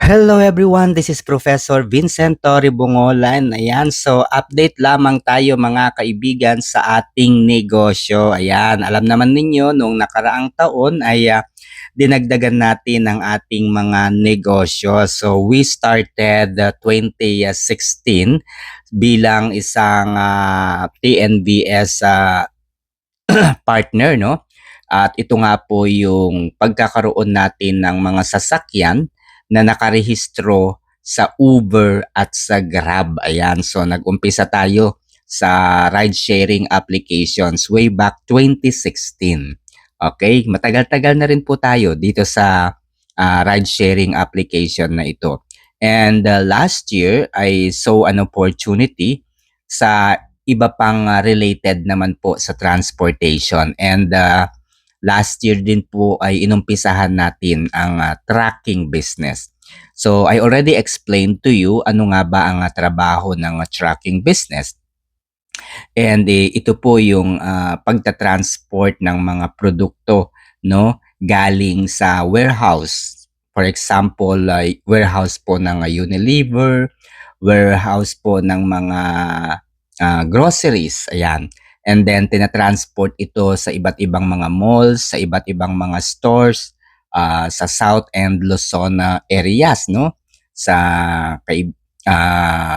Hello everyone, this is Professor Vincent Torre Bungolan. Ayan, so update lamang tayo mga kaibigan sa ating negosyo. Ayan, alam naman ninyo, noong nakaraang taon ay dinagdagan natin ang ating mga negosyo. So we started 2016 bilang isang TNVS partner, no? At ito nga po yung pagkakaroon natin ng mga sasakyan na nakarehistro sa Uber at sa Grab. Ayan, so nag-umpisa tayo sa ride-sharing applications way back 2016. Okay, matagal-tagal na rin po tayo dito sa ride-sharing application na ito. And last year, I saw an opportunity sa iba pang related naman po sa transportation. And last year din po ay inumpisahan natin ang tracking business. So I already explained to you ano nga ba ang trabaho ng tracking business. And ito po yung pagta-transport ng mga produkto, no, galing sa warehouse. For example, warehouse po ng Unilever, warehouse po ng mga groceries, ayan. And then tinatransport ito sa iba't ibang mga malls, sa iba't ibang mga stores sa South and Luzon areas, no? Sa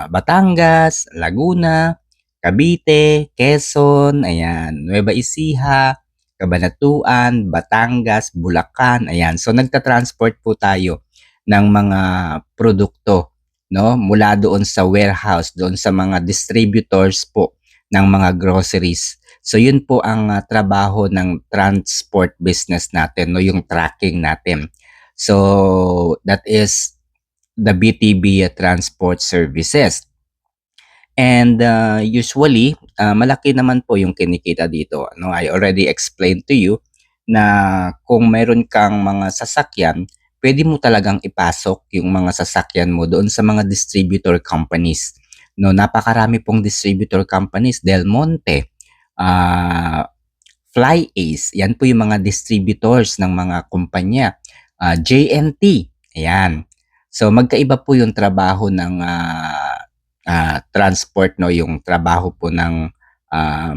Batangas, Laguna, Cavite, Quezon, ayan, Nueva Ecija, Cabanatuan, Batangas, Bulacan, ayan. So nagta-transport po tayo ng mga produkto, no, mula doon sa warehouse, doon sa mga distributors po ng mga groceries. So yun po ang trabaho ng transport business natin, no, yung tracking natin. So that is the BTB Transport Services. And usually, malaki naman po yung kinikita dito. No, I already explained to you na kung meron kang mga sasakyan, pwede mo talagang ipasok yung mga sasakyan mo doon sa mga distributor companies. No, napakarami pong distributor companies, Del Monte, Fly Ace, yan po yung mga distributors ng mga kumpanya. JNT, ayan. So magkaiba po yung trabaho ng transport, no, yung trabaho po ng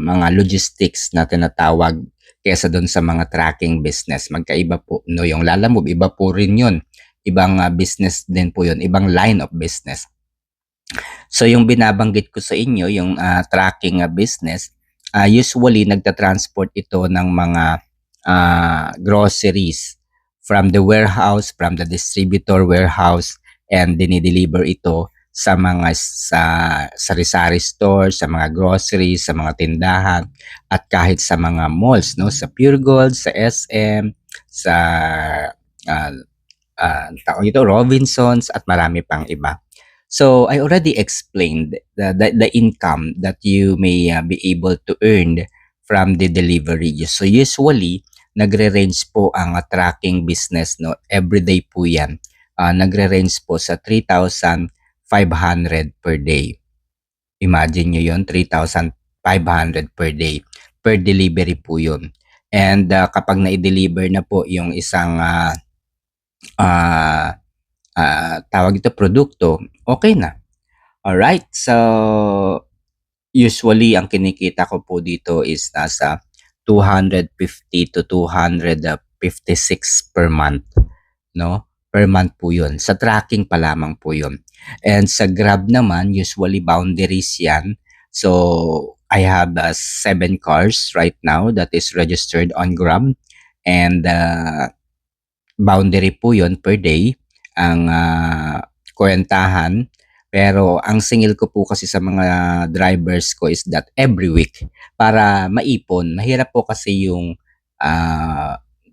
mga logistics na tinatawag kaysa doon sa mga tracking business. Magkaiba po, no, yung Lalamove, iba po rin yun. Ibang business din po yun, ibang line of business. So yung binabanggit ko sa inyo, yung tracking business, usually nagta-transport ito ng mga groceries from the warehouse, from the distributor warehouse, and dinideliver ito sa mga sari-sari stores, sa mga groceries, sa mga tindahan, at kahit sa mga malls, no, sa Pure Gold, sa SM, sa uh, taong ito, Robinsons, at marami pang iba. So I already explained the income that you may be able to earn from the delivery. So usually, nagre-range po ang tracking business, no? Everyday po yan. Nagre-range po sa 3,500 per day. Imagine nyo yun, 3,500 per day. Per delivery po yun. And kapag na-deliver na po yung isang tawag ito produkto, okay na. Alright, so usually ang kinikita ko po dito is nasa 250 to 256 per month, no? Per month po 'yun. Sa tracking pa lamang po 'yun. And sa Grab naman, usually boundaries 'yan. So I have 7 cars right now that is registered on Grab, and boundary po 'yun per day ang kwentahan. Pero ang singil ko po kasi sa mga drivers ko is that every week para maipon. Mahirap po kasi yung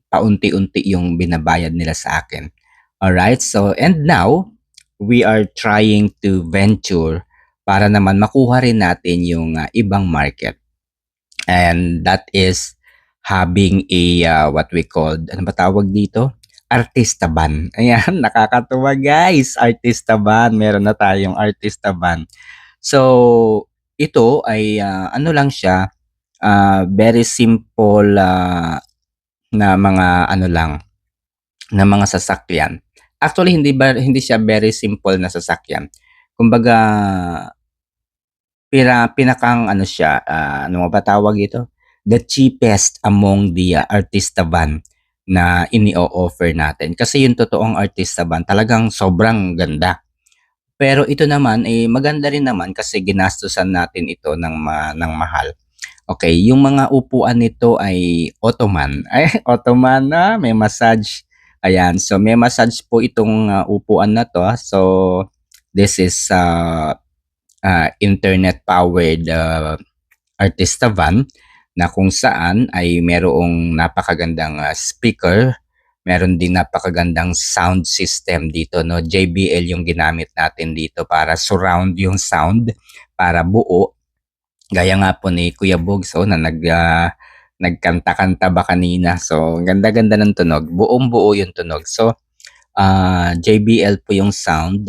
paunti-unti yung binabayad nila sa akin. Alright, so and now we are trying to venture para naman makuha rin natin yung ibang market. And that is having a what we called, ano ba tawag dito? Artista ban. Ayan, nakakatuwa guys. Artista ban. Meron na tayong artista ban. So, ito ay ano lang siya, very simple na mga ano lang, na mga sasakyan Actually hindi siya very simple na sasakyan. Kumbaga pinakang ano siya, ano nga ba tawag dito? The cheapest among the, artista van na ini-o-offer natin. Kasi yung totoong artista van talagang sobrang ganda. Pero ito naman, eh, maganda rin naman kasi ginastusan natin ito ng mahal. Okay, yung mga upuan nito ay ottoman. Ay, ottoman na, may massage. Ayan, so may massage po itong upuan na to. So, this is internet-powered artista van na kung saan ay merong napakagandang speaker, meron din napakagandang sound system dito, no? JBL yung ginamit natin dito para surround yung sound, para buo. Gaya nga po ni Kuya Bogso na nagkanta-kanta ba kanina. So, ganda-ganda ng tunog. Buong-buo yung tunog. So, JBL po yung sound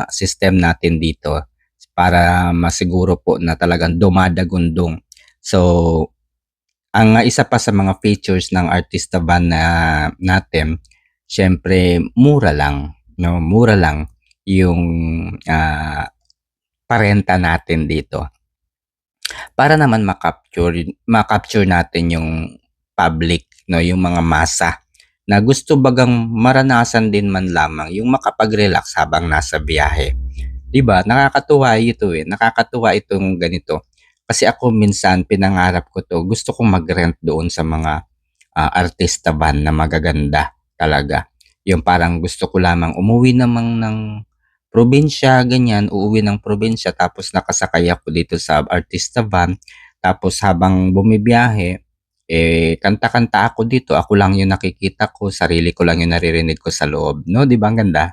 system natin dito para masiguro po na talagang dumadagundong. So, ang isa pa sa mga features ng artista van na natin, syempre mura lang, no? Mura lang yung parenta natin dito para naman ma-capture natin yung public, no, yung mga masa na gusto bagang maranasan din man lamang yung makapag-relax habang nasa biyahe. 'Di ba? Nakakatuwa ito eh. Nakakatuwa itong ganito. Kasi ako minsan pinangarap ko 'to. Gusto kong mag-rent doon sa mga artista van na magaganda talaga. Yung parang gusto ko lamang umuwi namang ng probinsya, ganyan, uuwi ng probinsya tapos nakasakay ako dito sa artista van. Tapos habang bumibiyahe, eh, kanta-kanta ako dito. Ako lang yung nakikita ko, sarili ko lang yung naririnig ko sa loob. No, di ba ang ganda?